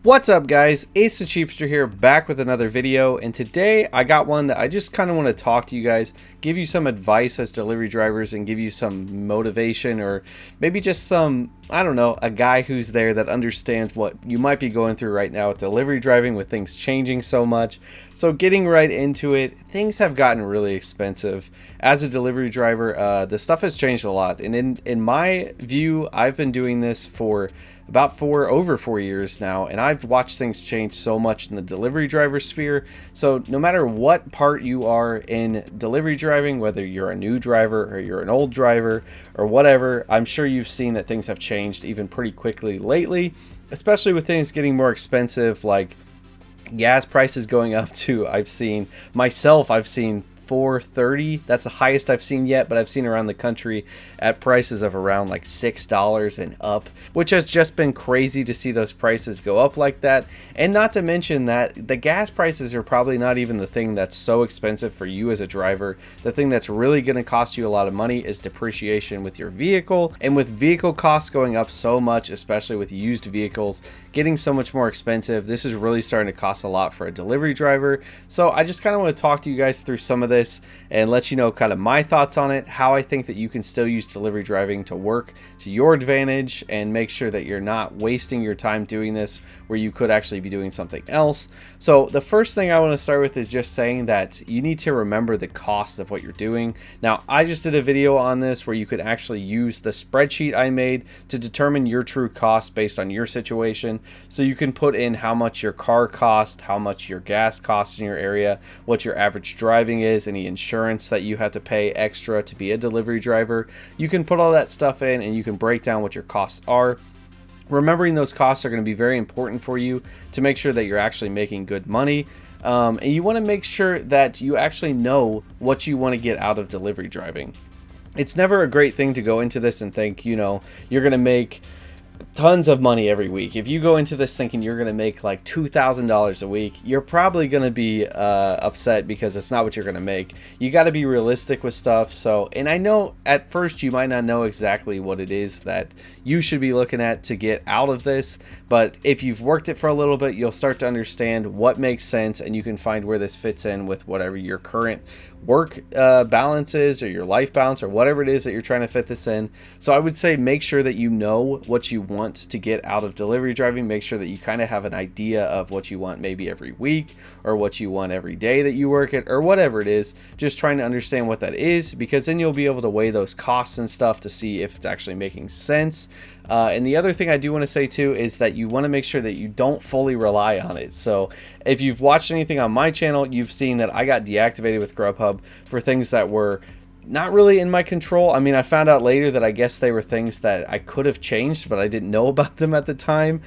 What's up guys, it's the Cheapster here, back with another video, and today I got one that I just kind of want to talk to you guys, give you some advice as delivery drivers and give you some motivation, or maybe just some, I don't know, a guy who's there that understands what you might be going through right now with delivery driving, with things changing so much. So getting right into it, things have gotten really expensive. As a delivery driver, the stuff has changed a lot, and in my view, I've been doing this for about over 4 years now, and I've watched things change so much in the delivery driver sphere. So no matter what part you are in delivery driving, whether you're a new driver or you're an old driver or whatever, I'm sure you've seen that things have changed even pretty quickly lately, especially with things getting more expensive, like gas prices going up to, I've seen $4.30. That's the highest I've seen yet, but I've seen around the country at prices of around like $6 and up, which has just been crazy to see those prices go up like that. And not to mention that the gas prices are probably not even the thing that's so expensive for you as a driver. The thing that's really going to cost you a lot of money is depreciation with your vehicle, and with vehicle costs going up so much, especially with used vehicles getting so much more expensive, this is really starting to cost a lot for a delivery driver. So I just kind of want to talk to you guys through some of this and let you know kind of my thoughts on it, how I think that you can still use delivery driving to work to your advantage and make sure that you're not wasting your time doing this where you could actually be doing something else. So the first thing I want to start with is just saying that you need to remember the cost of what you're doing. Now, I just did a video on this where you could actually use the spreadsheet I made to determine your true cost based on your situation. So you can put in how much your car costs, how much your gas costs in your area, what your average driving is, any insurance that you have to pay extra to be a delivery driver. You can put all that stuff in and you can break down what your costs are. Remembering those costs are going to be very important for you to make sure that you're actually making good money. And you want to make sure that you actually know what you want to get out of delivery driving. It's never a great thing to go into this and think, you know, you're going to make tons of money every week. If you go into this thinking you're going to make like $2,000 a week, you're probably going to be upset because it's not what you're going to make. You got to be realistic with stuff. So, and I know at first you might not know exactly what it is that you should be looking at to get out of this, but if you've worked it for a little bit, you'll start to understand what makes sense, and you can find where this fits in with whatever your current work balance is, or your life balance, or whatever it is that you're trying to fit this in. So I would say make sure that you know what you want to get out of delivery driving. Make sure that you kind of have an idea of what you want maybe every week, or what you want every day that you work it, or whatever it is. Just trying to understand what that is, because then you'll be able to weigh those costs and stuff to see if it's actually making sense. And the other thing I do want to say too is that you want to make sure that you don't fully rely on it. So if you've watched anything on my channel, you've seen that I got deactivated with Grubhub for things that were not really in my control. I mean, I found out later that I guess they were things that I could have changed, but I didn't know about them at the time.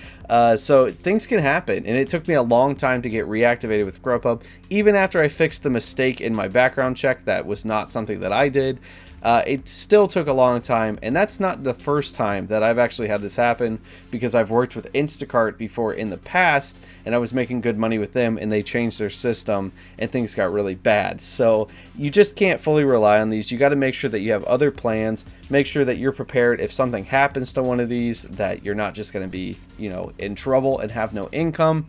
So things can happen, and it took me a long time to get reactivated with Grubhub. Even after I fixed the mistake in my background check, that was not something that I did. It still took a long time, and that's not the first time that I've actually had this happen, because I've worked with Instacart before in the past, and I was making good money with them, and they changed their system, and things got really bad. So you just can't fully rely on these. You got to make sure that you have other plans. Make sure that you're prepared if something happens to one of these, that you're not just going to be, you know, in trouble and have no income.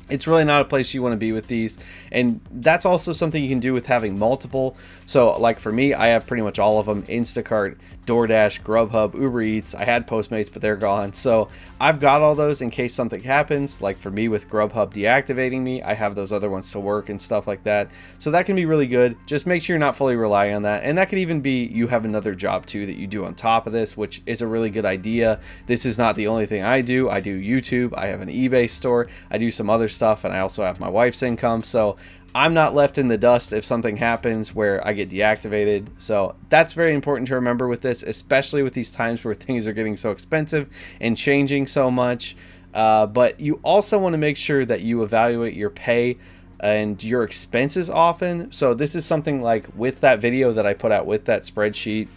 It's really not a place you want to be with these, and that's also something you can do with having multiple. So like for me, I have pretty much all of them: Instacart, DoorDash, Grubhub, Uber Eats. I had Postmates, but they're gone. So I've got all those in case something happens. Like for me with Grubhub deactivating me, I have those other ones to work and stuff like that. So that can be really good. Just make sure you're not fully relying on that. And that could even be you have another job too that you do on top of this, which is a really good idea. This is not the only thing I do. I do YouTube. I have an eBay store. I do some other stuff, and I also have my wife's income. So I'm not left in the dust if something happens where I get deactivated. So that's very important to remember with this, especially with these times where things are getting so expensive and changing so much. But you also want to make sure that you evaluate your pay and your expenses often. So this is something like with that video that I put out with that spreadsheet,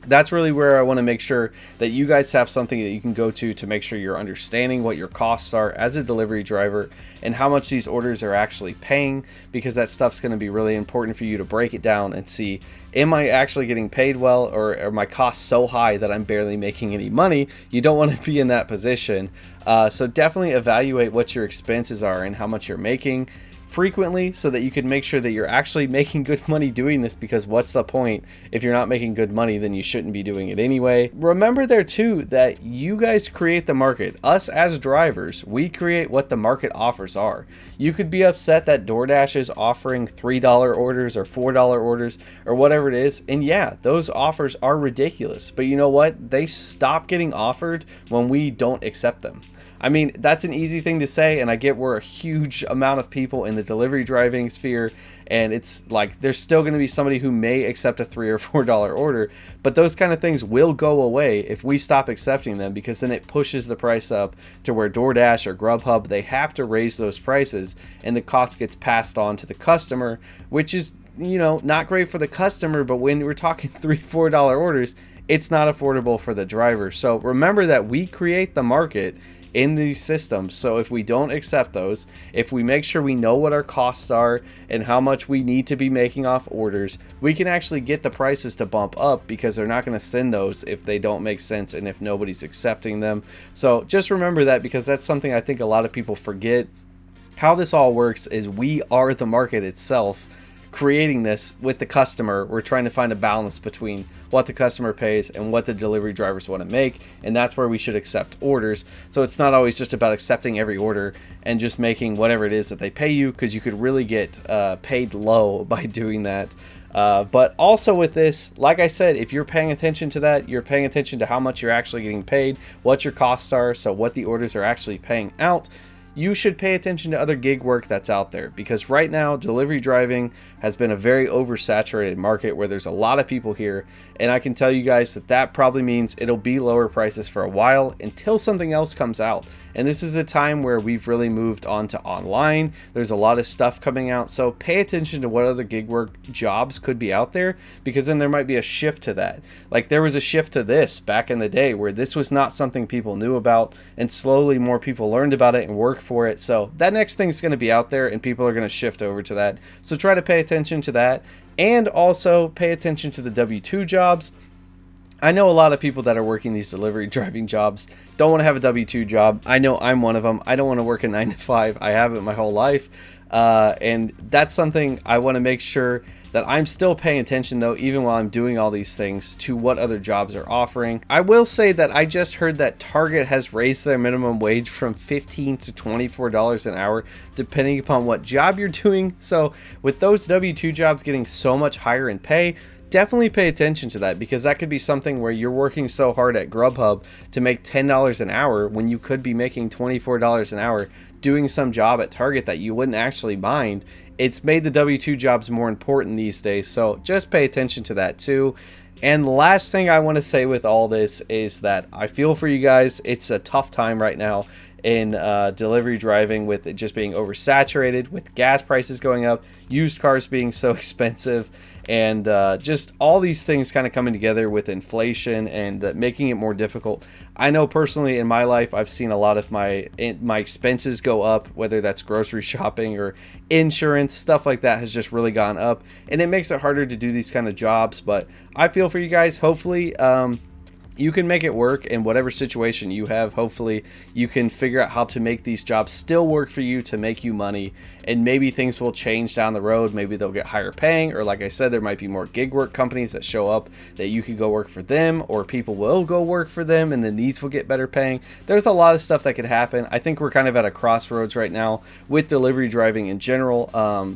That's really where I want to make sure that you guys have something that you can go to make sure you're understanding what your costs are as a delivery driver and how much these orders are actually paying, because that stuff's going to be really important for you to break it down and see, am I actually getting paid well, or are my costs so high that I'm barely making any money? You don't want to be in that position. So definitely evaluate what your expenses are and how much you're making frequently, so that you can make sure that you're actually making good money doing this, because what's the point if you're not making good money? Then you shouldn't be doing it anyway. Remember there too that you guys create the market. Us as drivers, we create what the market offers are. You could be upset that DoorDash is offering $3 orders or $4 orders or whatever it is, and yeah, those offers are ridiculous, but you know what? They stop getting offered when we don't accept them. I mean, that's an easy thing to say, and I get we're a huge amount of people in the delivery driving sphere, and it's like there's still going to be somebody who may accept a $3 or $4 order, but those kind of things will go away if we stop accepting them, because then it pushes the price up to where DoorDash or Grubhub, they have to raise those prices, and the cost gets passed on to the customer, which is, you know, not great for the customer, but when we're talking $3, $4 orders, it's not affordable for the driver. So remember that we create the market in these systems. So if we don't accept those, if we make sure we know what our costs are and how much we need to be making off orders, we can actually get the prices to bump up, because they're not going to send those if they don't make sense and if nobody's accepting them. So just remember that, because that's something I think a lot of people forget. How this all works is we are the market itself, creating this with the customer. We're trying to find a balance between what the customer pays and what the delivery drivers want to make, and that's where we should accept orders. So it's not always just about accepting every order and just making whatever it is that they pay you, because you could really get paid low by doing that. But also with this, like I said, if you're paying attention to that, you're paying attention to how much you're actually getting paid, what your costs are, so what the orders are actually paying out, you should pay attention to other gig work that's out there, because right now delivery driving has been a very oversaturated market where there's a lot of people here, and I can tell you guys that that probably means it'll be lower prices for a while until something else comes out. And this is a time where we've really moved on to online. There's a lot of stuff coming out, so pay attention to what other gig work jobs could be out there, because then there might be a shift to that. Like there was a shift to this back in the day where this was not something people knew about, and slowly more people learned about it and worked for it. So that next thing's going to be out there and people are going to shift over to that. So try to pay attention to that, and also pay attention to the W-2 jobs. I know a lot of people that are working these delivery driving jobs don't want to have a W-2 job. I know I'm one of them. I don't want to work a 9 to 5. I haven't my whole life. And that's something I want to make sure that I'm still paying attention, though, even while I'm doing all these things, to what other jobs are offering. I will say that I just heard that Target has raised their minimum wage from $15 to $24 an hour, depending upon what job you're doing. So with those W-2 jobs getting so much higher in pay, definitely pay attention to that, because that could be something where you're working so hard at Grubhub to make $10 an hour when you could be making $24 an hour doing some job at Target that you wouldn't actually mind. It's made the W-2 jobs more important these days, so just pay attention to that too. And the last thing I want to say with all this is that I feel for you guys. It's a tough time right now in delivery driving, with it just being oversaturated, with gas prices going up, used cars being so expensive, and just all these things kind of coming together with inflation and making it more difficult. I know personally in my life I've seen a lot of my expenses go up, whether that's grocery shopping or insurance, stuff like that has just really gone up, and it makes it harder to do these kind of jobs. But I feel for you guys. Hopefully you can make it work in whatever situation you have. Hopefully you can figure out how to make these jobs still work for you to make you money, and maybe things will change down the road. Maybe they'll get higher paying, or like I said, there might be more gig work companies that show up that you could go work for them, or people will go work for them and then these will get better paying. There's a lot of stuff that could happen. I think we're kind of at a crossroads right now with delivery driving in general.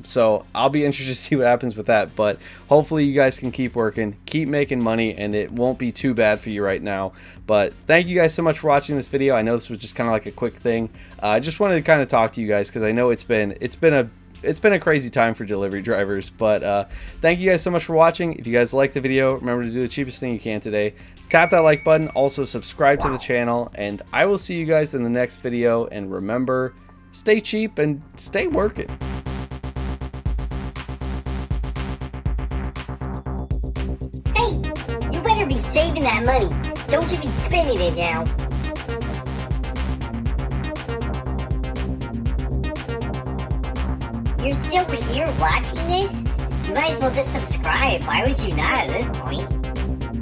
So I'll be interested to see what happens with that, but hopefully you guys can keep working, keep making money, and it won't be too bad for you right now. But thank you guys so much for watching this video. I know this was just kind of like a quick thing. I just wanted to kind of talk to you guys, because I know it's been a crazy time for delivery drivers. But thank you guys so much for watching. If you guys liked the video, remember to do the cheapest thing you can today. Tap that like button. Also subscribe to the channel, and I will see you guys in the next video. And remember, stay cheap and stay working. Hey, you better be safe. money. Don't you be spending it now. You're still here watching this? You might as well just subscribe. Why would you not at this point?